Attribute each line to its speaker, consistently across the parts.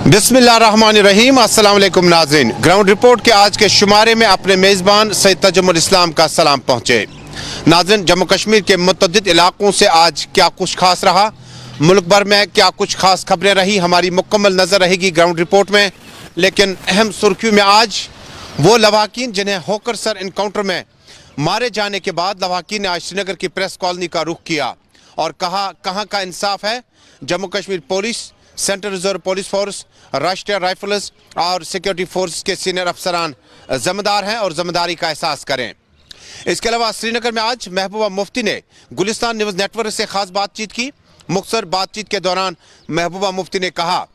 Speaker 1: बिस्मिल्लाहिर्रहमानिर्रहीम। अस्सलाम वालेकुम नाज़रीन, ग्राउंड रिपोर्ट के आज के शुमारे में अपने मेज़बान सैयद तजुमुल इस्लाम का सलाम पहुँचे। नाज़रीन, जम्मू कश्मीर के मुतअद्दिद इलाकों से आज क्या कुछ खास रहा, मुल्क भर में क्या कुछ खास खबरें रही, हमारी मुकम्मल नज़र रहेगी ग्राउंड रिपोर्ट में। लेकिन अहम सुर्खियों में आज वो लवाकिन जिन्हें होकरसर इनकाउंटर में मारे जाने के बाद लवाकिन ने आज श्रीनगर की प्रेस कॉलोनी का रुख किया और कहा कहाँ का इंसाफ है। Jammu Kashmir police, central reserve police force, राष्ट्रीय राइफल्स और सिक्योरिटी फोर्स के सीनियर अफसरान ज़िम्मेदार हैं और ज़िम्मेदारी का एहसास करें। इसके अलावा श्रीनगर में आज महबूबा मुफ्ती ने गुलिस्तान न्यूज़ नेटवर्क से ख़ास बातचीत की। मुख्तसर बातचीत के दौरान महबूबा मुफ्ती ने कहा,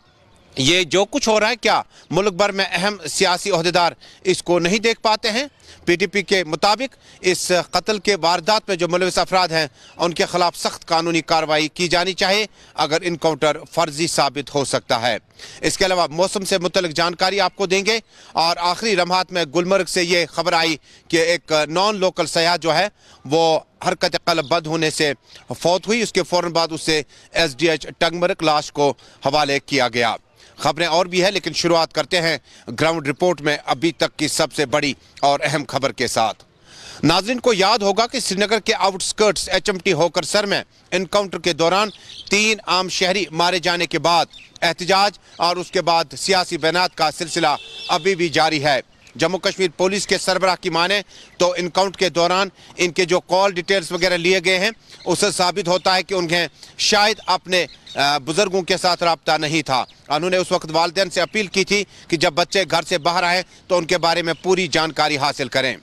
Speaker 1: ये जो कुछ हो रहा है क्या मुल्क भर में अहम सियासी ओहदेदार इसको नहीं देख पाते हैं। PTP के मुताबिक इस कत्ल के वारदात में जो मुलविस अफराद हैं उनके खिलाफ सख्त कानूनी कार्रवाई की जानी चाहिए अगर इनकाउंटर फर्जी साबित हो सकता है। इसके अलावा मौसम से मुतल्लिक जानकारी आपको देंगे और आखिरी लम्हात में गुलमर्ग से ये खबर आई कि एक नॉन लोकल सयाह जो है वो हरकत क़ल्ब बद होने से फौत हुई। उसके फ़ौरन बाद उससे SDH टंगमरग लाश को हवाले किया गया। खबरें और भी है लेकिन शुरुआत करते हैं ग्राउंड रिपोर्ट में अभी तक की सबसे बड़ी और अहम खबर के साथ। नाज़रीन को याद होगा कि श्रीनगर के आउटस्कर्ट्स HMT होकरसर में इनकाउंटर के दौरान 3 आम शहरी मारे जाने के बाद एहतजाज और उसके बाद सियासी बयानात का सिलसिला अभी भी जारी है। जम्मू कश्मीर पुलिस के सरबराह की माने तो इनकाउंटर के दौरान इनके जो कॉल डिटेल्स वगैरह लिए गए हैं उससे साबित होता है कि उन्हें शायद अपने बुजुर्गों के साथ रब्ता नहीं था। उन्होंने उस वक्त वालिदैन से अपील की थी कि जब बच्चे घर से बाहर आए तो उनके बारे में पूरी जानकारी हासिल करें।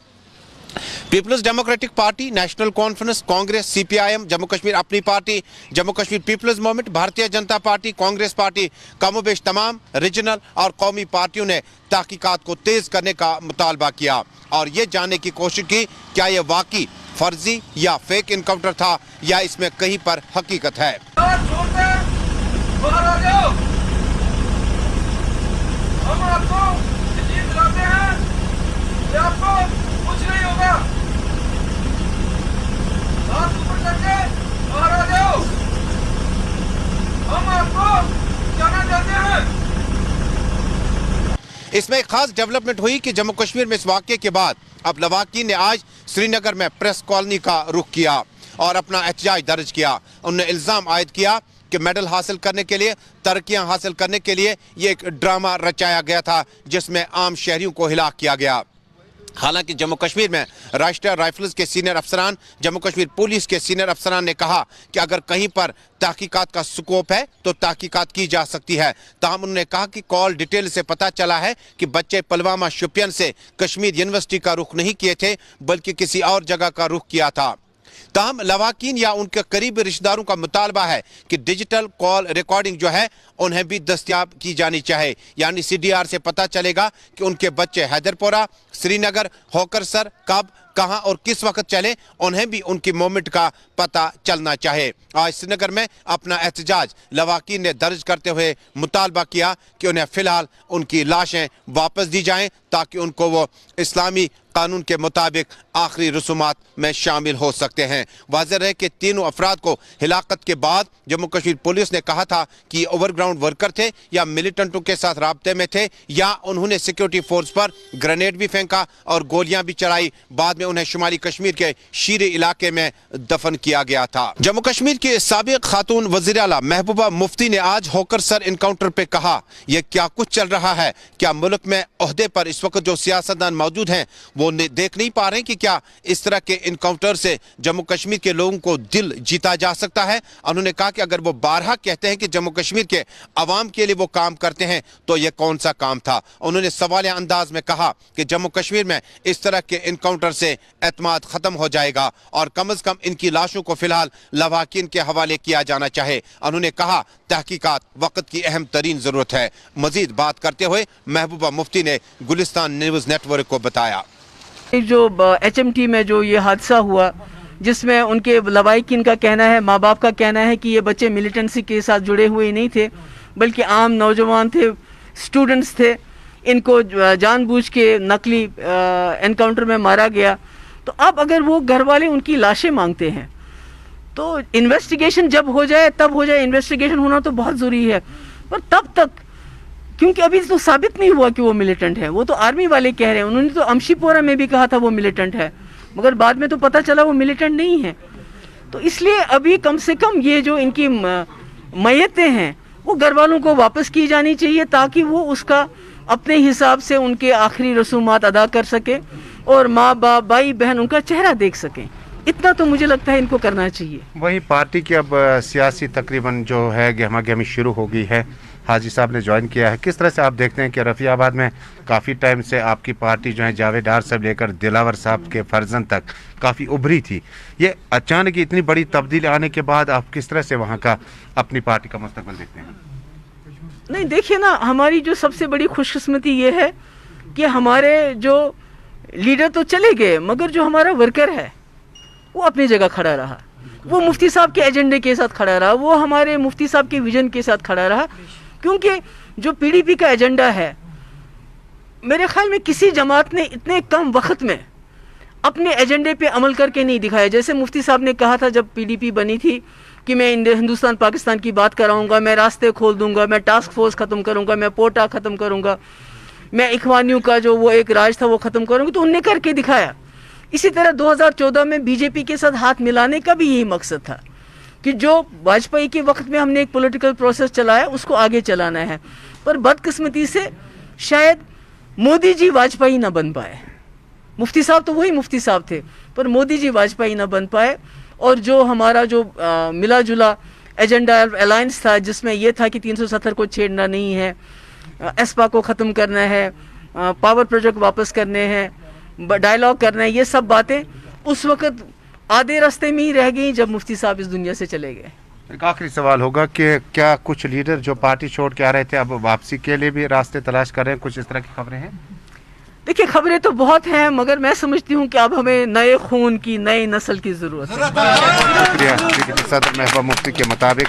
Speaker 1: Peoples Democratic Party, National Conference, Congress, CPIM, Jammu Kashmir Apni Party, Jammu Kashmir Peoples Movement, Bharatiya Janata party, Congress party, कमोबेश तमाम रीजनल और कौमी पार्टियों ने तहकीकात को तेज करने का मुतालबा किया और ये जानने की कोशिश की क्या ये वाकई फर्जी या फेक इनकाउंटर था या इसमें कहीं पर हकीकत है।
Speaker 2: कुछ नहीं होगा, हाथ ऊपर करके बाहर आ जाओ, हम आपको जाना चाहते हैं।
Speaker 1: इसमें एक खास डेवलपमेंट हुई कि जम्मू कश्मीर में इस वाक़े के बाद अब लवाकिन ने आज श्रीनगर में प्रेस कॉलोनी का रुख किया और अपना एहतजाज दर्ज किया। उन्होंने इल्ज़ाम आयद किया कि मेडल हासिल करने के लिए, तरक्कियां हासिल करने के लिए ये एक ड्रामा रचाया गया था जिसमें आम शहरियों को हिलाक किया गया। हालांकि जम्मू कश्मीर में राष्ट्रीय राइफल्स के सीनियर अफसरान, जम्मू कश्मीर पुलिस के सीनियर अफसरान ने कहा कि अगर कहीं पर तहकीकात का स्कोप है तो तहकीकात की जा सकती है। ताहम उन्होंने कहा कि कॉल डिटेल से पता चला है कि बच्चे पुलवामा शोपियान से कश्मीर यूनिवर्सिटी का रुख नहीं किए थे बल्कि किसी और जगह का रुख किया था। ताहम लवाकिन या उनके करीबी रिश्तेदारों का मुतालबा है कि डिजिटल कॉल रिकॉर्डिंग जो है उन्हें भी दस्तयाब की जानी चाहिए, यानी CDR से पता चलेगा कि उनके बच्चे हैदरपुरा, श्रीनगर, होकरसर कब, कहां और किस वक्त चले, उन्हें भी उनकी मूवमेंट का पता चलना चाहिए। आज श्रीनगर में अपना एहतजाज लवाकिन ने दर्ज करते हुए मुतालबा किया कि उन्हें फ़िलहाल उनकी लाशें वापस दी जाएं ताकि उनको वो इस्लामी कानून के मुताबिक आखिरी रसूमात में शामिल हो सकते हैं। वाज़ेह रहे कि तीनों अफराद को हिलाकत के बाद जम्मू कश्मीर पुलिस ने कहा था कि ओवरग्राउंड वर्कर थे या मिलिटेंटों के साथ राब्ते में थे या उन्होंने सिक्योरिटी फोर्स पर ग्रेनेड भी फेंका और गोलियां भी चलाई। बाद में उन्हें शुमाली कश्मीर के शीरे इलाके में दफन किया गया था। जम्मू कश्मीर के साबिक खातून वज़ीर आला महबूबा मुफ्ती ने आज होकरसर इनकाउंटर पे कहा, यह क्या कुछ चल रहा है, क्या मुल्क में ओहदे पर इस वक्त जो सियासतदान मौजूद हैं वो देख नहीं पा रहे हैं कि क्या इस तरह के इनकाउंटर से जम्मू कश्मीर के लोगों को दिल जीता जा सकता है। उन्होंने कहा कि अगर वो बारहा कहते हैं कि जम्मू कश्मीर के अवाम के लिए वो काम करते हैं तो ये कौन सा काम था। उन्होंने सवालिया अंदाज में कहा कि जम्मू कश्मीर में इस तरह के इनकाउंटर से एतमाद खत्म हो जाएगा और कम से कम इनकी लाशों को फिलहाल लवाकिन के हवाले किया जाना चाहिए। उन्होंने कहा तहकीकात वक्त की अहम तरीन जरूरत है। मजीद बात करते हुए महबूबा मुफ्ती ने गुलिस्तान न्यूज़ नेटवर्क को बताया,
Speaker 3: जो HMT में जो ये हादसा हुआ जिसमें उनके लवाकिन का कहना है, माँ बाप का कहना है कि ये बच्चे मिलिटेंसी के साथ जुड़े हुए नहीं थे बल्कि आम नौजवान थे, स्टूडेंट्स थे, इनको जानबूझ के नकली एनकाउंटर में मारा गया। तो अब अगर वो घर वाले उनकी लाशें मांगते हैं तो इन्वेस्टिगेशन जब हो जाए तब हो जाए, इन्वेस्टिगेशन होना तो बहुत ज़रूरी है। और तब तक, क्योंकि अभी तो साबित नहीं हुआ कि वो मिलिटेंट है, वो तो आर्मी वाले कह रहे हैं, उन्होंने तो अमशीपोरा में भी कहा था वो मिलिटेंट है, मगर बाद में तो पता चला वो मिलिटेंट नहीं है। तो इसलिए अभी कम से कम ये जो इनकी मैयतें हैं वो घर वालों को वापस की जानी चाहिए, ताकि वो उसका अपने हिसाब से उनके आखिरी रसूमात अदा कर सके और माँ बाप भाई बहन उनका चेहरा देख सकें। इतना तो मुझे लगता है इनको करना चाहिए।
Speaker 1: वही पार्टी की अब सियासी तकरीबन जो है गहमा गहमी शुरू हो गई है, हाजी साहब ने ज्वाइन किया है। किस तरह से आप देखते हैं कि रफ़ियाबाद में काफ़ी टाइम से आपकी पार्टी जो है जावेद डार से लेकर दिलावर साहब के फर्जन तक काफ़ी उभरी थी, ये अचानक इतनी बड़ी तब्दीली आने के बाद आप किस तरह से वहाँ का अपनी पार्टी का मुस्तकबिल देखते हैं?
Speaker 3: नहीं, देखिए ना, हमारी जो सबसे बड़ी खुशकिस्मती ये है कि हमारे जो लीडर तो चले गए, मगर जो हमारा वर्कर है वो अपनी जगह खड़ा रहा, वो मुफ्ती साहब के एजेंडे के साथ खड़ा रहा, वो हमारे मुफ्ती साहब के विजन के साथ खड़ा रहा। क्योंकि जो पीडीपी का एजेंडा है, मेरे ख्याल में किसी जमात ने इतने कम वक्त में अपने एजेंडे पे अमल करके नहीं दिखाया। जैसे मुफ्ती साहब ने कहा था जब पीडीपी बनी थी कि मैं हिंदुस्तान पाकिस्तान की बात कराऊंगा, मैं रास्ते खोल दूंगा, मैं टास्क फोर्स ख़त्म करूंगा, मैं पोटा ख़त्म करूंगा, मैं इखवानियों का जो वो एक राज था वो ख़त्म करूंगा, तो उनने करके दिखाया। इसी तरह 2014 में बीजेपी के साथ हाथ मिलाने का भी यही मकसद था कि जो वाजपेयी के वक्त में हमने एक पॉलिटिकल प्रोसेस चलाया उसको आगे चलाना है। पर बदकिस्मती से शायद मोदी जी वाजपेयी ना बन पाए। मुफ्ती साहब तो वही मुफ्ती साहब थे, पर मोदी जी वाजपेयी ना बन पाए। और जो हमारा जो मिला जुला एजेंडा अलायंस था, जिसमें यह था कि 370 को छेड़ना नहीं है, एस्पा को ख़त्म करना है, पावर प्रोजेक्ट वापस करने हैं, डायलॉग करना है, ये सब बातें उस वक्त आधे रास्ते में ही रह गई जब मुफ्ती साहब इस दुनिया से चले गए।
Speaker 1: एक आखिरी सवाल होगा कि क्या कुछ लीडर जो पार्टी छोड़ के आ रहे थे अब वापसी के लिए भी रास्ते तलाश कर रहे हैं? कुछ इस तरह की खबरें हैं?
Speaker 3: देखिए, खबरें तो बहुत हैं, मगर मैं समझती हूँ कि अब हमें नए खून की, नई नस्ल की ज़रूरत है।
Speaker 1: शुक्रिया। सदर महबूबा मुफ्ती के मुताबिक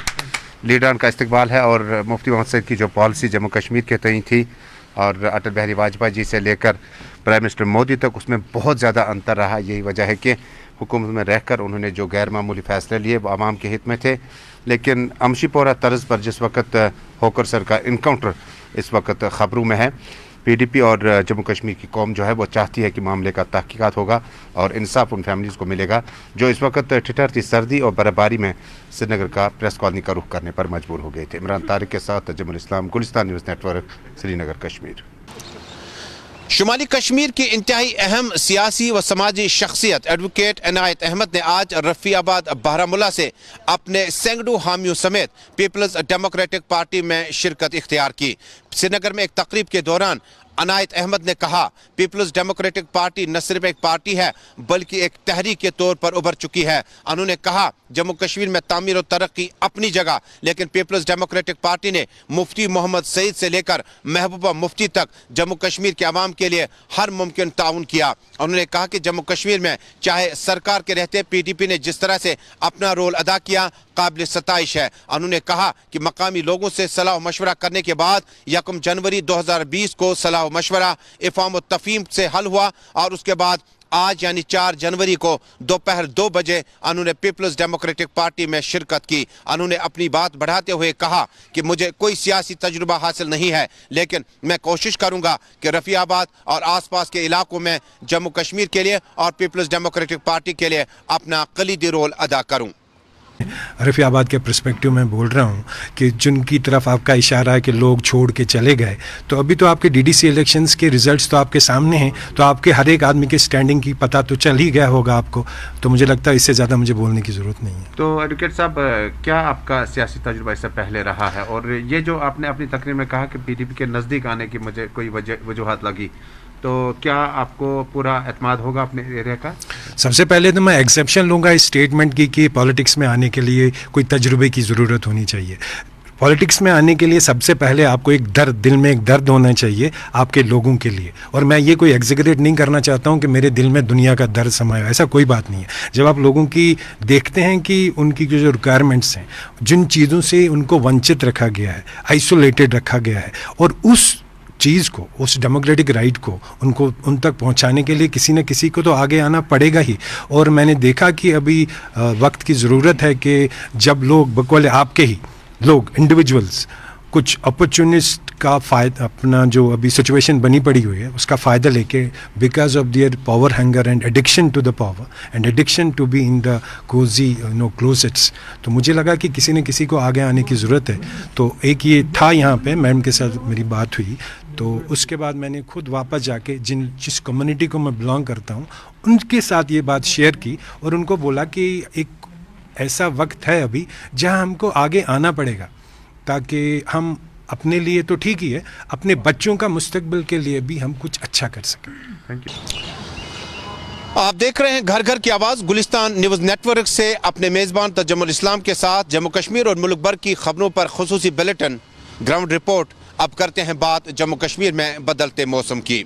Speaker 1: लीडरान का इस्तकबाल है और मुफ्ती मोहम्मद सईद की जो पॉलिसी जम्मू कश्मीर के तय थी और अटल बिहारी वाजपेयी जी से लेकर प्राइम मिनिस्टर मोदी तक, उसमें बहुत ज़्यादा अंतर रहा। यही वजह है कि हुकूमत में रहकर उन्होंने जो गैर मामूली फ़ैसले लिए वो आवाम के हित में थे, लेकिन अमशीपोरा तर्ज पर जिस वक्त होकर सर का इनकाउंटर इस वक्त ख़बरों में है, पीडीपी और जम्मू कश्मीर की कौम जो है वो चाहती है कि मामले का तहकीकात होगा और इंसाफ उन फैमिलीज़ को मिलेगा जो इस वक्त ठिठुरती सर्दी और बर्फबारी में श्रीनगर का प्रेस कॉलोनी का रुख करने पर मजबूर हो गए थे। इमरान तारिक के साथ तजुमुल इस्लाम, गुलिस्तान न्यूज़ नेटवर्क, श्रीनगर कश्मीर। शुमाली कश्मीर की इंतहाई अहम सियासी व समाजी शख्सियत एडवोकेट इनायत अहमद ने आज रफ़ियाबाद बारामूला से अपने सैकड़ों हामियों समेत पीपल्स डेमोक्रेटिक पार्टी में शिरकत इख्तियार की। श्रीनगर में एक तकरीब के दौरान इनायत अहमद ने कहा, पीपल्स डेमोक्रेटिक पार्टी न सिर्फ एक पार्टी है बल्कि एक तहरीक के तौर पर उभर चुकी है। उन्होंने कहा, जम्मू कश्मीर में तामीर और तरक्की अपनी जगह, लेकिन पीपल्स डेमोक्रेटिक पार्टी ने मुफ्ती मोहम्मद सईद से लेकर महबूबा मुफ्ती तक जम्मू कश्मीर के अवाम के लिए हर मुमकिन ताउन किया। उन्होंने कहा कि जम्मू कश्मीर में चाहे सरकार के रहते पीडीपी ने जिस तरह से अपना रोल अदा किया, काबिल सताइश है। उन्होंने कहा कि मकामी लोगों से सलाह मशवरा करने के बाद 1 जनवरी 2020 को सलाह मशवरा इफ़ाम और तफ़हीम से हल हुआ और उसके बाद आज यानी 4 जनवरी को दोपहर 2 बजे उन्होंने पीपल्स डेमोक्रेटिक पार्टी में शिरकत की। उन्होंने अपनी बात बढ़ाते हुए कहा कि मुझे कोई सियासी तजुर्बा हासिल नहीं है, लेकिन मैं कोशिश करूंगा कि रफ़ियाबाद और आसपास के इलाकों में जम्मू कश्मीर के लिए और पीपल्स डेमोक्रेटिक पार्टी के लिए अपना कलीदी रोल अदा करूं।
Speaker 4: रफ़ियाबाद के पर्सपेक्टिव में बोल रहा हूँ कि जिनकी तरफ आपका इशारा है कि लोग छोड़ के चले गए, तो अभी तो आपके डीडीसी इलेक्शंस के रिजल्ट्स तो आपके सामने हैं, तो आपके हर एक आदमी के स्टैंडिंग की पता तो चल ही गया होगा आपको, तो मुझे लगता है इससे ज़्यादा मुझे बोलने की ज़रूरत नहीं है।
Speaker 1: तो एडवोकेट साहब, क्या आपका सियासी तजुर्बा इससे पहले रहा है? और ये जो आपने अपनी तकरीर में कहा कि पीडीपी के नज़दीक आने की मुझे कोई वजूहात लगी, तो क्या आपको पूरा एतमाद होगा अपने एरिया का?
Speaker 4: सबसे पहले तो मैं एक्सेप्शन लूँगा इस स्टेटमेंट की कि पॉलिटिक्स में आने के लिए कोई तजुर्बे की ज़रूरत होनी चाहिए। पॉलिटिक्स में आने के लिए सबसे पहले आपको एक दर्द, दिल में एक दर्द होना चाहिए आपके लोगों के लिए। और मैं ये कोई एग्जीक्यूट नहीं करना चाहता हूँ कि मेरे दिल में दुनिया का दर्द समाया, ऐसा कोई बात नहीं है। जब आप लोगों की देखते हैं कि उनकी जो रिक्वायरमेंट्स हैं, जिन चीज़ों से उनको वंचित रखा गया है, आइसोलेटेड रखा गया है, और उस चीज़ को, उस डेमोक्रेटिक राइट को उनको उन तक पहुंचाने के लिए किसी न किसी को तो आगे आना पड़ेगा ही। और मैंने देखा कि अभी वक्त की ज़रूरत है कि जब लोग बकौल आपके ही लोग इंडिविजुअल्स कुछ अपॉर्चुनिस्ट का फ़ायदा, अपना जो अभी सिचुएशन बनी पड़ी हुई है उसका फ़ायदा लेके, because of their power hunger and addiction to the power and addiction to be in the cosy closets, तो मुझे लगा कि किसी न किसी को आगे आने की ज़रूरत है। तो एक ये था, यहाँ पे मैम के साथ मेरी बात हुई, तो उसके बाद मैंने खुद वापस जाके जिस कम्युनिटी को मैं बिलोंग करता हूँ उनके साथ ये बात शेयर की और उनको बोला कि एक ऐसा वक्त है अभी जहाँ हमको आगे आना पड़ेगा, ताकि हम अपने लिए तो ठीक ही है, अपने बच्चों का मुस्तकबिल के लिए भी हम कुछ अच्छा कर सकें।
Speaker 5: Thank you.
Speaker 1: आप देख रहे हैं घर घर की आवाज़ गुलिस्तान न्यूज़ नेटवर्क से अपने मेज़बान तजम्मुल इस्लाम के साथ जम्मू कश्मीर और मुल्क भर की खबरों पर खुसूसी बुलेटिन ग्राउंड रिपोर्ट। अब करते हैं बात जम्मू कश्मीर में बदलते मौसम की।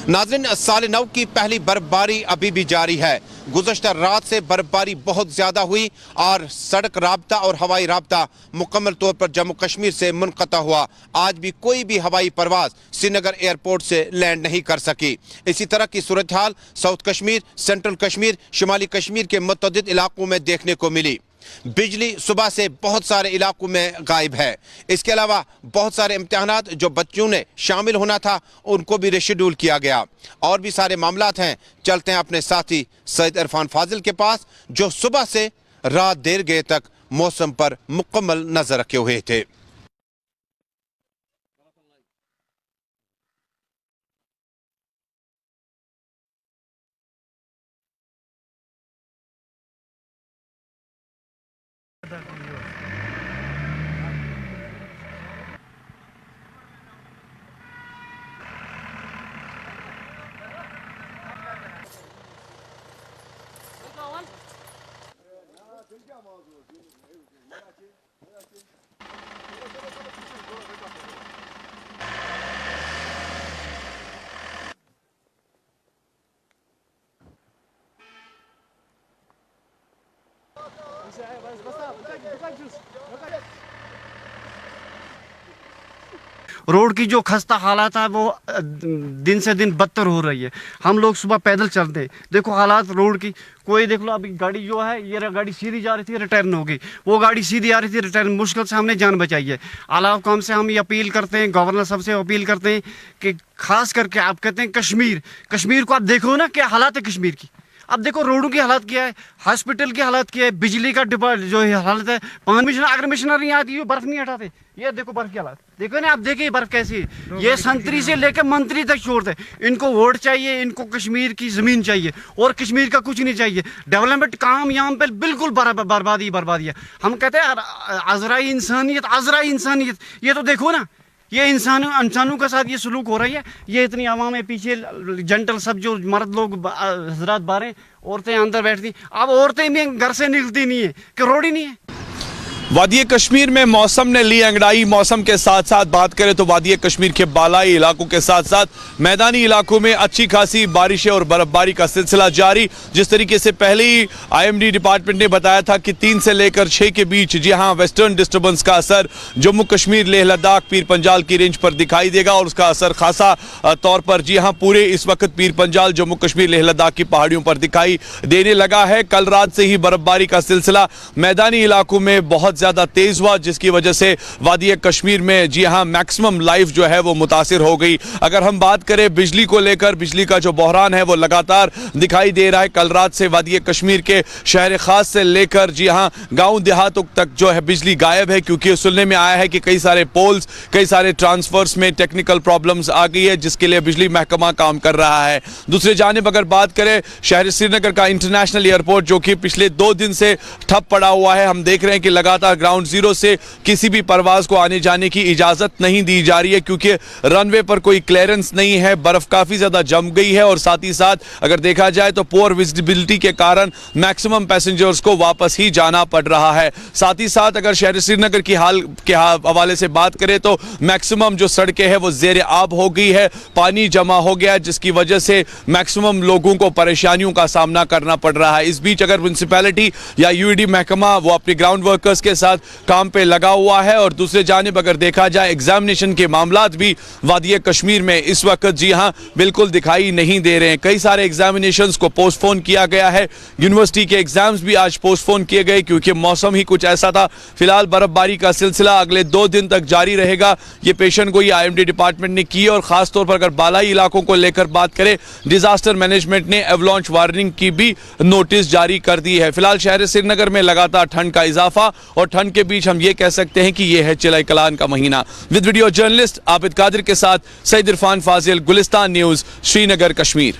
Speaker 1: नाज़रीन, साल नौ की पहली बर्फबारी अभी भी जारी है। गुज़श्ता रात से बर्फबारी बहुत ज़्यादा हुई और सड़क राब्ता और हवाई राब्ता मुकम्मल तौर पर जम्मू कश्मीर से मुनक़ता हुआ। आज भी कोई भी हवाई परवाज़ श्रीनगर एयरपोर्ट से लैंड नहीं कर सकी। इसी तरह की सूरत हाल साउथ कश्मीर, सेंट्रल कश्मीर, शुमाली कश्मीर के मुतअद्दिद इलाकों में देखने को मिली। बिजली सुबह से बहुत सारे इलाकों में गायब है। इसके अलावा बहुत सारे इम्तिहानात जो बच्चों ने शामिल होना था उनको भी रिशेड्यूल किया गया। और भी सारे मामलात हैं। चलते हैं अपने साथी सैयद इरफान फाजिल के पास, जो सुबह से रात देर गए तक मौसम पर मुकम्मल नजर रखे हुए थे।
Speaker 6: रोड की जो खस्ता हालात है वो दिन से दिन बदतर हो रही है। हम लोग सुबह पैदल चलते हैं, देखो हालात रोड की। कोई देख लो, अभी गाड़ी जो है ये गाड़ी सीधी जा रही थी, रिटर्न हो गई। वो गाड़ी सीधी आ रही थी, रिटर्न। मुश्किल से हमने जान बचाई है। आला हुकाम से हम ये अपील करते हैं, गवर्नर साहब से अपील करते हैं कि खास करके आप कहते हैं कश्मीर को आप देखो ना क्या हालात है कश्मीर की। अब देखो रोडों की हालत क्या है, हॉस्पिटल की हालत क्या है, बिजली का डिब्बा जो है हालत है। अगर मिशनरी आती है बर्फ नहीं हटाते। ये देखो बर्फ की हालत, देखो ना आप, देखिए बर्फ कैसी है। ये संतरी से लेकर मंत्री तक छोड़ते। इनको वोट चाहिए, इनको कश्मीर की ज़मीन चाहिए और कश्मीर का कुछ नहीं चाहिए। डेवलपमेंट काम यहाँ पे बिल्कुल बर्बादी है। हम कहते हैं अज़राई इंसानियत, ये तो देखो ना, ये इंसानों के साथ ये सलूक हो रही है। ये इतनी आवाम है पीछे, जेंटल सब जो मर्द लोग हजरात बाहर, औरतें अंदर बैठती। अब औरतें भी घर से निकलती नहीं है कि रोड ही नहीं है।
Speaker 5: वादी कश्मीर में मौसम ने ली अंगड़ाई। मौसम के साथ साथ बात करें तो वादी कश्मीर के बालाई इलाकों के साथ साथ मैदानी इलाकों में अच्छी खासी बारिशें और बर्फबारी का सिलसिला जारी। जिस तरीके से पहले ही IMD डिपार्टमेंट ने बताया था कि 3 से लेकर 6 के बीच जी हां वेस्टर्न डिस्टर्बेंस का असर जम्मू कश्मीर, लेह लद्दाख, पीर पंजाल की रेंज पर दिखाई देगा और उसका असर खासा तौर पर जी हां पूरे इस वक्त पीर पंजाल, जम्मू कश्मीर, लेह लद्दाख की पहाड़ियों पर दिखाई देने लगा है। कल रात से ही बर्फबारी का सिलसिला मैदानी इलाकों में बहुत ज्यादा तेज हुआ, जिसकी वजह से वादी कश्मीर में जी हां मैक्सिमम लाइफ जो है वो मुतासिर हो गई। अगर हम बात करें बिजली को लेकर, बिजली का जो बहरान है वो लगातार दिखाई दे रहा है। कल रात से वादी कश्मीर के शहर खास से लेकर जी हां गांव देहातों तक जो है बिजली गायब है, क्योंकि सुनने में आया है कि कई सारे पोल्स, कई सारे ट्रांसफर्स में टेक्निकल प्रॉब्लम्स आ गई है, जिसके लिए बिजली महकमा काम कर रहा है। दूसरी जानिब अगर बात करें शहर श्रीनगर का इंटरनेशनल एयरपोर्ट, जो कि पिछले 2 दिन से ठप पड़ा हुआ है, हम देख रहे हैं कि लगातार ग्राउंड जीरो से किसी भी परवाज को आने जाने की इजाजत नहीं दी जा रही है, क्योंकि रनवे पर कोई क्लियरेंस नहीं है। बर्फ काफी ज्यादा जम गई है और साथ ही साथ अगर देखा जाए तो पुअर विजिबिलिटी के कारण मैक्सिमम पैसेंजर्स को वापस ही जाना पड़ रहा है। साथ ही साथ अगर शहर श्रीनगर की हाल के हवाले से बात करें तो मैक्सिमम जो सड़कें हैं वो जेर आब हो गई है, पानी जमा हो गया है, जिसकी वजह से मैक्सिमम लोगों को परेशानियों का सामना करना पड़ रहा है। इस बीच अगर म्युनिसिपैलिटी या UED महकमा वो अपने ग्राउंड वर्कर्स के साथ काम पे लगा हुआ है। और दूसरी जानिब अगर देखा जाए एग्जामिनेशन के मामलात भी वादी कश्मीर में इस वक्त जी हाँ बिल्कुल दिखाई नहीं दे रहे हैं। कई सारे एग्जामिनेशंस को पोस्टपोन किया गया है। यूनिवर्सिटी के एग्जाम्स भी आज पोस्टपोन किए गए क्योंकि मौसम ही कुछ ऐसा था। फिलहाल बर्फबारी का सिलसिला अगले 2 दिन तक जारी रहेगा, ये पेशन गोई IMD डिपार्टमेंट ने की। और खास तौर पर अगर बालाई इलाकों को लेकर बात करें, डिजास्टर मैनेजमेंट ने एवलांच वार्निंग की भी नोटिस जारी कर दी है। फिलहाल शहर श्रीनगर में लगातार ठंड का इजाफा और ठंड के बीच हम ये कह सकते हैं कि ये है चिलाई कलान का महीना। With video journalist Abid Qadir के साथ सईद इरफान फाजिल, गुलिस्तान न्यूज, श्रीनगर, कश्मीर।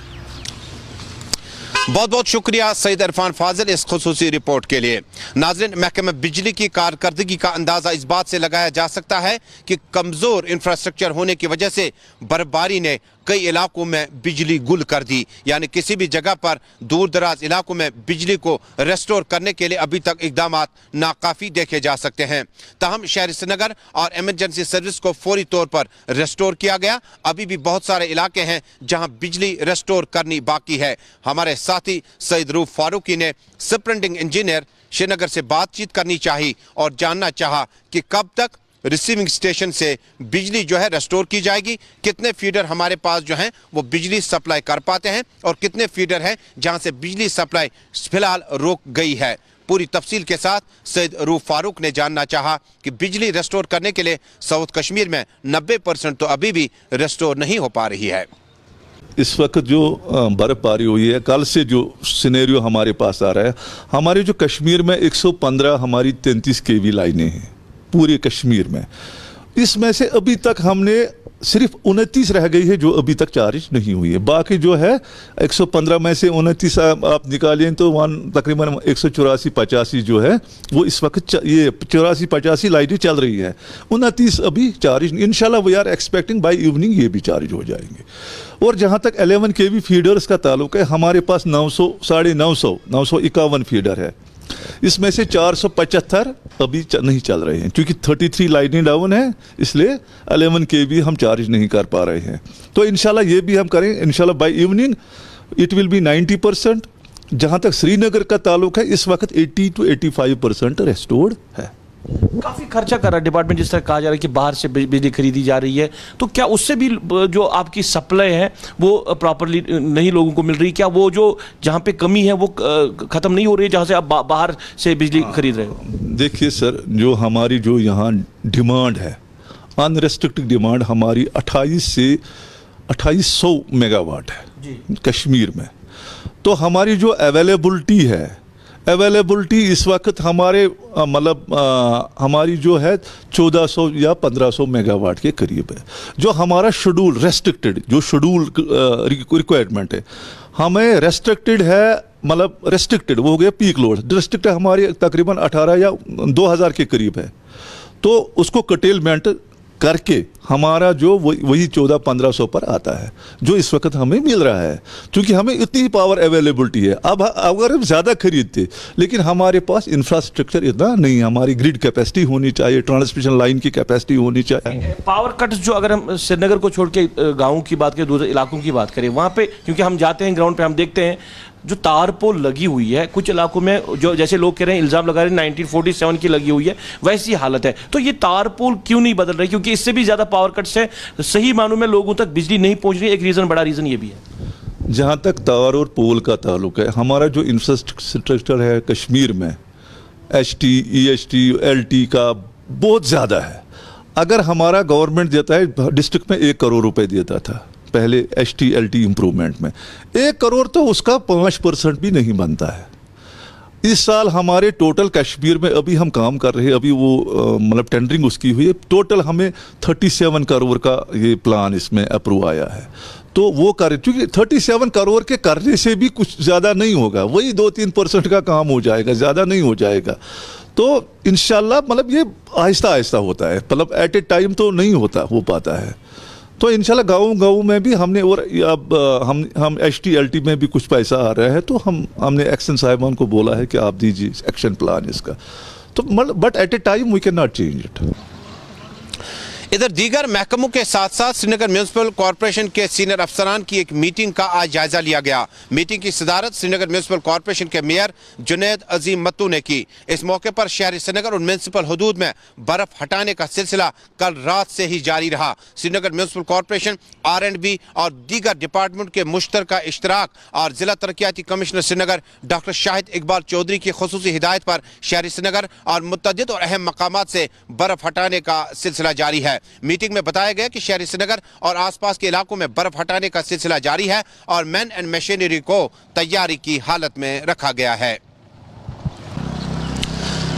Speaker 1: बहुत बहुत शुक्रिया सईद इरफान फाजिल इस खुसूसी रिपोर्ट के लिए। नाज़रीन, महकमे बिजली की कारकर्दगी का अंदाज़ा इस बात से लगाया जा सकता है कि कमज़ोर इंफ्रास्ट्रक्चर होने की वजह से बर्फबारी ने कई इलाकों में बिजली गुल कर दी, यानी किसी भी जगह पर दूर दराज इलाकों में बिजली को रेस्टोर करने के लिए अभी तक इकदाम नाकाफ़ी देखे जा सकते हैं। ताहम शहर श्रीनगर और एमरजेंसी सर्विस को फौरी तौर पर रेस्टोर किया गया। अभी भी बहुत सारे इलाके हैं जहां बिजली रेस्टोर करनी बाकी है। हमारे साथी सईद रूफ फारूकी ने सुपरिटेंडिंग इंजीनियर श्रीनगर से बातचीत करनी चाहिए और जानना चाहा कि कब तक रिसीविंग स्टेशन से बिजली जो है रेस्टोर की जाएगी, कितने फीडर हमारे पास जो हैं वो बिजली सप्लाई कर पाते हैं और कितने फीडर हैं जहां से बिजली सप्लाई फिलहाल रोक गई है। पूरी तफसील के साथ सईद रूफ फारूक ने जानना चाहा कि बिजली रेस्टोर करने के लिए साउथ कश्मीर में 90% तो अभी भी रेस्टोर नहीं हो पा रही है।
Speaker 7: इस वक्त जो बर्फबारी हुई है, कल से जो सिनेरियो हमारे पास आ रहा है, हमारे जो कश्मीर में 115 हमारी 33 kV लाइनें हैं पूरे कश्मीर में। इसमें से अभी तक हमने सिर्फ 29 रह गई है जो अभी तक चार्ज नहीं हुई है। बाकी जो है 115 में से 29 आप निकालें तो तकरीबन 184-85 जो है वो इस वक्त ये 84-85 लाइटें चल रही है। 29 अभी चार्ज, इंशाल्लाह we are expecting by evening ये भी चार्ज हो जाएंगे। और जहाँ तक 11 kV फीडर्स का ताल्लुक है, हमारे पास 951 फीडर है। इसमें से 475 अभी नहीं चल रहे हैं क्योंकि 33 लाइनें डाउन है, इसलिए 11 kV हम चार्ज नहीं कर पा रहे हैं। तो इंशाल्लाह ये भी हम करें, इंशाल्लाह by evening it will be 90%। जहाँ तक श्रीनगर का ताल्लुक है, इस वक्त 80 to 85% रेस्टोर्ड है।
Speaker 8: काफ़ी खर्चा कर रहा है डिपार्टमेंट, जिस तरह कहा जा रहा है कि बाहर से बिजली खरीदी जा रही है, तो क्या उससे भी जो आपकी सप्लाई है वो प्रॉपरली नहीं लोगों को मिल रही? क्या वो जो जहाँ पे कमी है वो ख़त्म नहीं हो रही है जहाँ से आप बाहर से बिजली खरीद रहे हो?
Speaker 7: देखिए सर, जो हमारी जो यहाँ डिमांड है, अनरेस्ट्रिक्टेड डिमांड हमारी 2800 मेगावाट है कश्मीर में। तो हमारी जो अवेलेबिलिटी इस वक्त हमारे हमारी जो है 1400 या 1500 मेगावाट के करीब है। जो हमारा शेड्यूल रेस्ट्रिक्टेड जो शेड्यूल रिक्वायरमेंट है, हमें रेस्ट्रिक्टेड है, रेस्ट्रिक्टेड वो हो गया पीक लोड। रेस्ट्रिक्टेड हमारी तकरीबन 18 या 2000 के करीब है। तो उसको कटेलमेंट करके हमारा जो वही 1400-1500 पर आता है जो इस वक्त हमें मिल रहा है, क्योंकि हमें इतनी पावर अवेलेबिलिटी है। अब अगर हम ज़्यादा खरीदते, लेकिन हमारे पास इंफ्रास्ट्रक्चर इतना नहीं, हमारी ग्रिड कैपेसिटी होनी चाहिए, ट्रांसमिशन लाइन की कैपेसिटी होनी चाहिए।
Speaker 8: पावर कट जो अगर हम श्रीनगर को छोड़ के गाँव की बात करें, दूसरे इलाकों की बात करें, वहाँ पे क्योंकि हम जाते हैं ग्राउंड पे, हम देखते हैं जो तार पोल लगी हुई है कुछ इलाकों में, जो जैसे लोग कह रहे हैं, इल्ज़ाम लगा रहे हैं 1947 की लगी हुई है, वैसी हालत है। तो ये तार पोल क्यों नहीं बदल रहे? क्योंकि इससे भी ज़्यादा पावर कट्स है, सही मानों में लोगों तक बिजली नहीं पहुंच रही। एक रीज़न, बड़ा रीज़न ये भी है।
Speaker 7: जहाँ तक तार और पोल का ताल्लुक है, हमारा जो इंफ्रास्ट्रक्चर है कश्मीर में HT, EHT, LT का बहुत ज़्यादा है। अगर हमारा गवर्नमेंट देता है, डिस्ट्रिक्ट में 1 करोड़ रुपए देता था पहले HT, LT इम्प्रूवमेंट में, 1 करोड़ तो उसका 5% भी नहीं बनता है। इस साल हमारे टोटल कश्मीर में अभी हम काम कर रहे हैं, अभी वो टेंडरिंग उसकी हुई है, टोटल हमें 37 करोड़ का ये प्लान इसमें अप्रूव आया है। तो वो कर, क्योंकि 37 करोड़ के करने से भी कुछ ज़्यादा नहीं होगा, वही 2-3% का काम हो जाएगा, ज़्यादा नहीं हो जाएगा। तो इंशाल्लाह ये आहिस्ता आहिस्ता होता है, एट ए टाइम तो नहीं हो पाता है। तो इंशाल्लाह गाँव में भी हमने, और अब हम HT, LT में भी कुछ पैसा आ रहा है, तो हमने एक्शन साहिबान को बोला है कि आप दीजिए एक्शन प्लान इसका। तो but at a time we can not change it.
Speaker 1: इधर दीगर महकमों के साथ साथ श्रीनगर म्यूनसिपल कॉरपोरेशन के सीनियर अफसरान की एक मीटिंग का आज जायजा लिया गया। मीटिंग की सदारत श्रीनगर म्यूनसिपल कॉरपोरेशन के मेयर जुनैद अजीम मत्तू ने की। इस मौके पर शहरी श्रीनगर और म्यूनसिपल हदूद में बर्फ हटाने का सिलसिला कल रात से ही जारी रहा। श्रीनगर म्यूनसिपल कॉरपोरेशन, R&B और दीगर डिपार्टमेंट के मुश्तरका इश्तराक और जिला तरक्याती कमिश्नर श्रीनगर डॉक्टर शाहिद इकबाल चौधरी की खुसूसी हिदायत पर शहरी श्रीनगर और मुतअद्दिद और अहम मकामात से बर्फ हटाने का सिलसिला जारी है। मीटिंग में बताया गया कि शहरी श्रीनगर और आसपास के इलाकों में बर्फ हटाने का सिलसिला जारी है और मैन एंड मशीनरी को तैयारी की हालत में रखा गया है।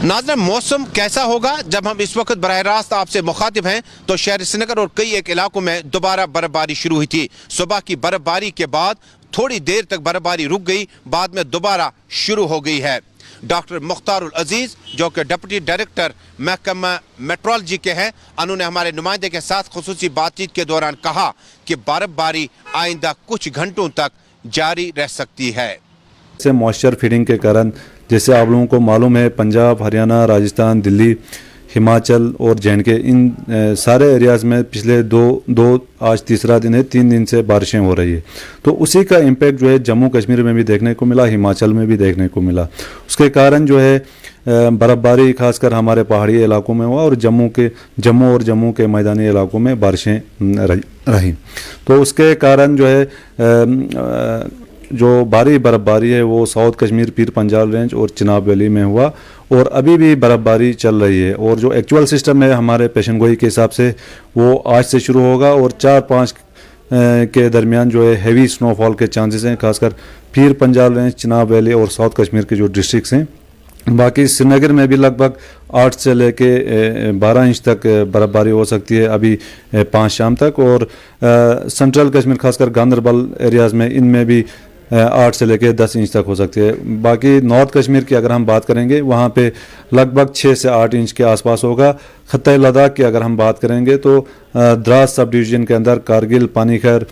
Speaker 1: नाज़रीन, मौसम कैसा होगा जब हम इस वक्त बराह रास्त आपसे मुखातिब हैं तो शहर श्रीनगर और कई एक इलाकों में दोबारा बर्फबारी शुरू हुई थी। सुबह की बर्फबारी के बाद थोड़ी देर तक बर्फबारी रुक गई, बाद में दोबारा शुरू हो गई है। डॉक्टर मुख्तारुल अजीज जो कि डिप्टी डायरेक्टर महकमा मेट्रोलॉजी के हैं, उन्होंने हमारे नुमाइंदे के साथ खुसूसी बातचीत के दौरान कहा कि बर्फबारी आइंदा कुछ घंटों तक जारी रह सकती है।
Speaker 9: से मॉइस्चर फीडिंग के कारण, जैसे आप लोगों को मालूम है, पंजाब, हरियाणा, राजस्थान, दिल्ली, हिमाचल और J&K इन सारे एरियाज़ में पिछले दो आज तीसरा दिन है, 3 दिन से बारिशें हो रही है। तो उसी का इम्पैक्ट जो है जम्मू कश्मीर में भी देखने को मिला, हिमाचल में भी देखने को मिला। उसके कारण जो है बर्फ़बारी खासकर हमारे पहाड़ी इलाकों में हुआ और जम्मू के मैदानी इलाकों में बारिशें रही। तो उसके कारण जो है जो भारी बर्फबारी है वो साउथ कश्मीर, पीर पंजाल रेंज और चिनाब वैली में हुआ और अभी भी बर्फबारी चल रही है। और जो एक्चुअल सिस्टम है हमारे पेशन गोई के हिसाब से वो आज से शुरू होगा और 4-5 के दरमियान जो है हेवी स्नोफॉल के चांसेस हैं, खासकर पीर पंजाल रेंज, चिनाब वैली और साउथ कश्मीर के जो डिस्ट्रिक्ट्स हैं। बाकी श्रीनगर में भी लगभग 8 से लेके 12 इंच तक बर्फबारी हो सकती है अभी 5 शाम तक। और सेंट्रल कश्मीर खासकर गांदरबल एरियाज़ में इनमें भी 8 से लेकर 10 इंच तक हो सकती है। बाकी नॉर्थ कश्मीर की अगर हम बात करेंगे वहाँ पे लगभग 6 से 8 इंच के आसपास होगा। खत्ते लद्दाख की अगर हम बात करेंगे तो द्रास सब डिवीज़न के अंदर कारगिल, पानीखर,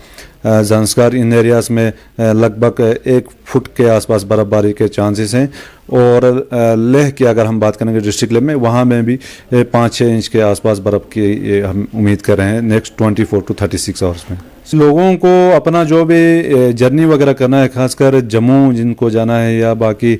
Speaker 9: ज़ंस्कार इन एरियाज़ में लगभग 1 फुट के आसपास बर्फबारी के चांसेस हैं। और लेह की अगर हम बात करेंगे डिस्ट्रिक्ट लेवल में, वहाँ में भी 5-6 इंच के आसपास बर्फ़ की हम उम्मीद कर रहे हैं नेक्स्ट 24 to 36 आवर्स में। लोगों को अपना जो भी जर्नी वगैरह करना है, खासकर जम्मू जिनको जाना है या बाकी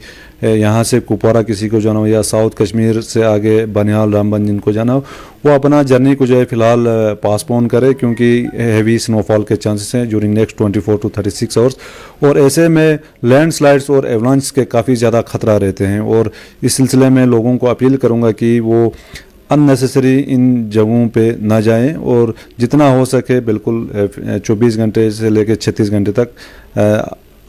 Speaker 9: यहाँ से कुपवारा किसी को जाना हो या साउथ कश्मीर से आगे बनिहाल, रामबन जिनको जाना हो, वो अपना जर्नी को जो है फ़िलहाल पासपोन करे क्योंकि हेवी स्नोफॉल के चांसेस हैं ड्यूरिंग नेक्स्ट 24 to 36 आवर्स। और ऐसे में लैंडस्लाइड्स और एवलांच के काफ़ी ज़्यादा खतरा रहते हैं। और इस सिलसिले में लोगों को अपील करूँगा कि वो अननेसेसरी इन जगहों पे ना जाएं और जितना हो सके बिल्कुल 24 घंटे से लेकर 36 घंटे तक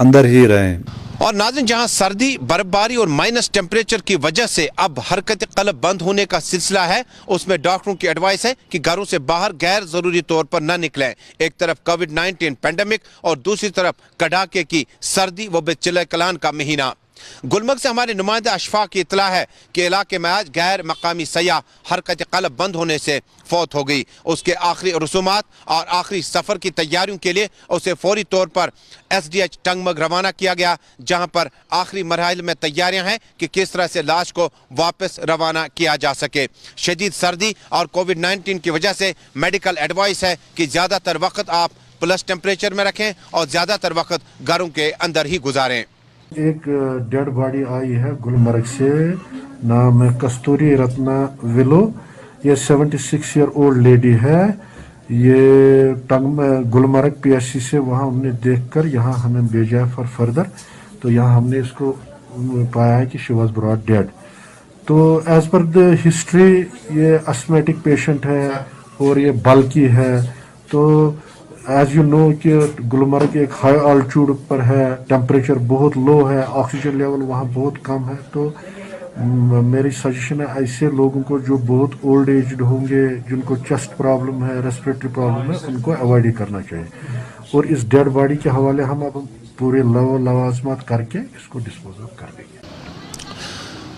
Speaker 9: अंदर ही रहें।
Speaker 1: और नाज़रीन, जहां सर्दी, बर्फबारी और माइनस टेम्परेचर की वजह से अब हरकत कल्ब बंद होने का सिलसिला है, उसमें डॉक्टरों की एडवाइस है कि घरों से बाहर गैर जरूरी तौर पर न निकलें। एक तरफ कोविड-19 पेंडेमिक और दूसरी तरफ कड़ाके की सर्दी व बेचिल कलान का महीना। गुलमर्ग से हमारे नुमाइंदा अशफाक की इतला है कि इलाके में आज गैर मकामी सयाह हरकत कल्ब बंद होने से फौत हो गई। उसके आखिरी रसूमात और आखिरी सफ़र की तैयारियों के लिए उसे फौरी तौर पर SDH टंगमर्ग रवाना किया गया, जहां पर आखिरी मरहल में तैयारियां हैं कि किस तरह से लाश को वापस रवाना किया जा सके। शदीद सर्दी और कोविड-19 की वजह से मेडिकल एडवाइस है कि ज़्यादातर वक्त आप प्लस टेम्परेचर में रखें और ज़्यादातर वक्त घरों के अंदर ही गुजारें।
Speaker 10: एक डेड बॉडी आई है गुलमर्ग से, नाम है कस्तूरी रत्ना विलो। ये 76 ईयर ओल्ड लेडी है। ये गुलमर्ग PSC से वहाँ हमने देखकर यहाँ हमें भेजा है फॉर फर्दर। तो यहाँ हमने इसको पाया है कि शी वाज ब्रॉट डेड। तो एज पर द हिस्ट्री ये अस्थमेटिक पेशेंट है और ये बल्कि है। तो एज यू नो कि गुलमर्ग एक हाई ऑल्टीट्यूड पर है, टेम्परेचर बहुत लो है, ऑक्सीजन लेवल वहाँ बहुत कम है। तो मेरी सजेशन है ऐसे लोगों को जो बहुत ओल्ड एज्ड होंगे, जिनको चेस्ट प्रॉब्लम है, रेस्पिरेटरी प्रॉब्लम है, उनको अवॉइड ही करना चाहिए। और इस डेड बॉडी के हवाले हम अब पूरे लवाजमात करके इसको डिस्पोज कर देंगे।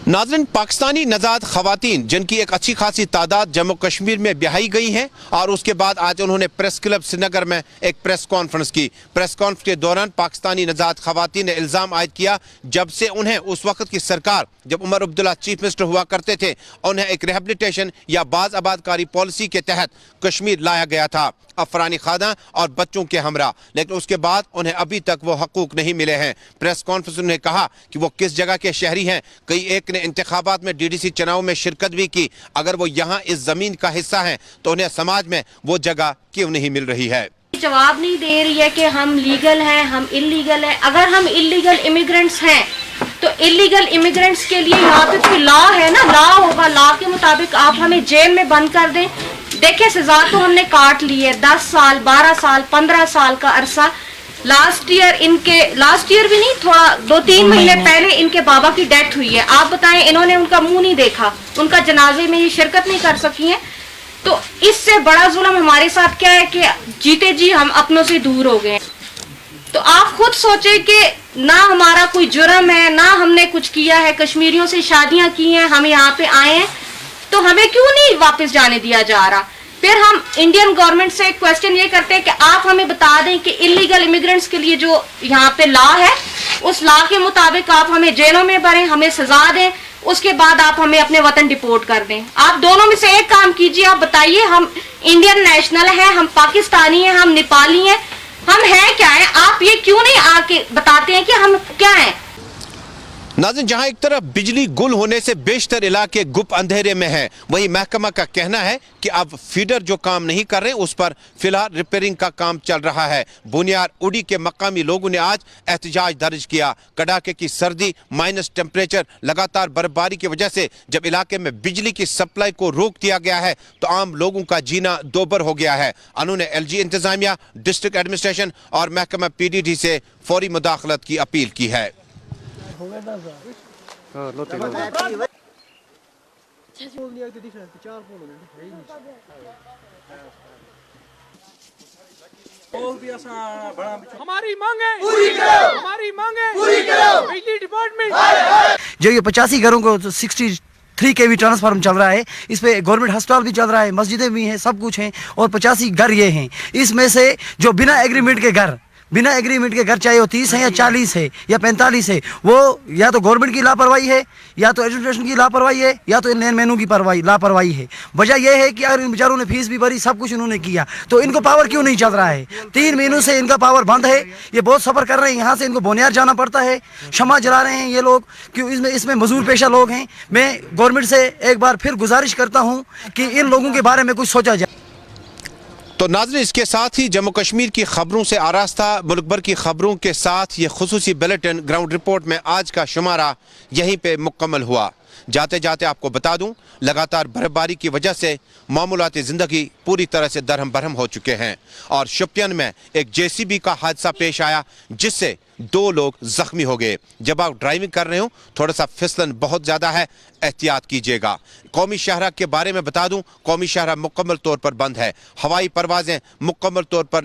Speaker 1: नाज़रीन, पाकिस्तानी नज़ाद ख़वातीन जिनकी एक अच्छी खासी तादाद जम्मू कश्मीर में ब्याही गई हैं और उसके बाद आज उन्होंने प्रेस क्लब श्रीनगर में एक प्रेस कॉन्फ्रेंस की। प्रेस कॉन्फ्रेंस के दौरान पाकिस्तानी नज़ाद ख़वातीन ने इल्ज़ाम आयद किया जब से उन्हें उस वक्त की सरकार, जब उमर अब्दुल्ला चीफ मिनिस्टर हुआ करते थे, उन्हें एक रिहेबिलिटेशन या बाज़ आबादकारी पॉलिसी के तहत कश्मीर लाया गया था, अफरानी खाना और बच्चों के हमरा, लेकिन उसके बाद उन्हें अभी तक वो हकूक नहीं मिले हैं। प्रेस कॉन्फ्रेंस में कहा कि वो किस जगह के शहरी हैं। कई एक ने इंतखाबात में DDC चुनाव में शिरकत भी की। अगर वो यहाँ इस जमीन का हिस्सा हैं तो उन्हें समाज में वो जगह क्यों नहीं मिल रही है।
Speaker 11: जवाब नहीं दे रही है कि हम लीगल हैं, हम इलीगल हैं। अगर हम इलीगल इमिग्रेंट्स हैं तो इलीगल इमिग्रेंट्स के लिए यहाँ पे कोई लॉ है ना, लॉ होगा, लॉ के मुताबिक आप हमें जेल में बंद कर दें। देखिए सजा तो हमने काट ली है, 10 साल 12 साल 15 साल का अरसा। लास्ट ईयर भी नहीं, थोड़ा 2-3 महीने पहले इनके बाबा की डेथ हुई है। आप बताएं, इन्होंने उनका मुंह नहीं देखा, उनका जनाजे में ये शिरकत नहीं कर सकी हैं। तो इससे बड़ा जुल्म हमारे साथ क्या है कि जीते जी हम अपनों से दूर हो गए। तो आप खुद सोचे कि ना हमारा कोई जुर्म है, ना हमने कुछ किया है, कश्मीरियों से शादियां की हैं, हम यहाँ पे आए हैं, तो हमें क्यों नहीं वापस जाने दिया जा रहा। फिर हम इंडियन गवर्नमेंट से क्वेश्चन ये करते हैं कि आप हमें बता दें कि इलीगल इमिग्रेंट्स के लिए जो यहाँ पे लॉ है, उस लॉ के मुताबिक आप हमें जेलों में भरें, हमें सजा दें, उसके बाद आप हमें अपने वतन डिपोर्ट कर दें। आप दोनों में से एक काम कीजिए, आप बताइए हम इंडियन नेशनल हैं, हम पाकिस्तानी हैं, हम नेपाली हैं, हम हैं क्या है। आप ये क्यों नहीं आके बताते हैं कि हम क्या हैं।
Speaker 1: नाज़रीन, जहां एक तरफ बिजली गुल होने से बेशतर इलाके गुप अंधेरे में हैं, वहीं महकमा का कहना है कि अब फीडर जो काम नहीं कर रहे उस पर फिलहाल रिपेयरिंग का काम चल रहा है। बुनियाद उड़ी के मकामी लोगों ने आज एहतजाज दर्ज किया। कड़ाके की सर्दी, माइनस टेम्परेचर, लगातार बर्फबारी की वजह से जब इलाके में बिजली की सप्लाई को रोक दिया गया है तो आम लोगों का जीना दोबर हो गया है। उन्होंने LG इंतजामिया, डिस्ट्रिक्ट एडमिनिस्ट्रेशन और महकमा PDD से फौरी मुदाखलत की अपील की है।
Speaker 2: हमारी मांगे पूरी करो, हमारी मांगे पूरी करो। बिजली डिपार्टमेंट
Speaker 12: जो ये 85 घरों को 63 kV ट्रांसफार्मर चल रहा है, इस पे गवर्नमेंट अस्पताल भी चल रहा है, मस्जिदें भी हैं, सब कुछ हैं, और 85 घर ये हैं। इसमें से जो बिना एग्रीमेंट के घर चाहे वो 30 है या 40 है या 45 है, वो या तो गवर्नमेंट की लापरवाही है, या तो एजुकेशन की लापरवाही है, या तो लैंड मैनू की लापरवाही है। वजह यह है कि अगर इन बेचारों ने फीस भी भरी, सब कुछ इन्होंने किया, तो इनको पावर क्यों नहीं चल रहा है। 3 महीनों से इनका पावर बंद है, ये बहुत सफ़र कर रहे हैं, यहाँ से इनको बोनियार जाना पड़ता है, क्षमा जला रहे हैं ये लोग, क्यों इसमें मजदूर पेशा लोग हैं। मैं गवर्नमेंट से एक बार फिर गुजारिश करता हूँ कि इन लोगों के बारे में कुछ सोचा जाए।
Speaker 1: तो नाज़रीन, इसके साथ ही जम्मू कश्मीर की खबरों से आरास्ता मुल्क भर की खबरों के साथ ये खुसूसी बुलेटिन ग्राउंड रिपोर्ट में आज का शुमारा यहीं पे मुकम्मल हुआ। जाते जाते आपको बता दूं, लगातार बर्फबारी की वजह से मामूलाती ज़िंदगी पूरी तरह से दरहम बरहम हो चुके हैं और शोपियान में एक JCB का हादसा पेश आया जिससे 2 लोग जख्मी हो गए। जब आप ड्राइविंग कर रहे हो थोड़ा सा फिसलन बहुत ज़्यादा है, एहतियात कीजिएगा। कौमी शाहराह के बारे में बता दूं, कौमी शाहराह मुकम्मल तौर पर बंद है, हवाई परवाजें मुकम्मल तौर पर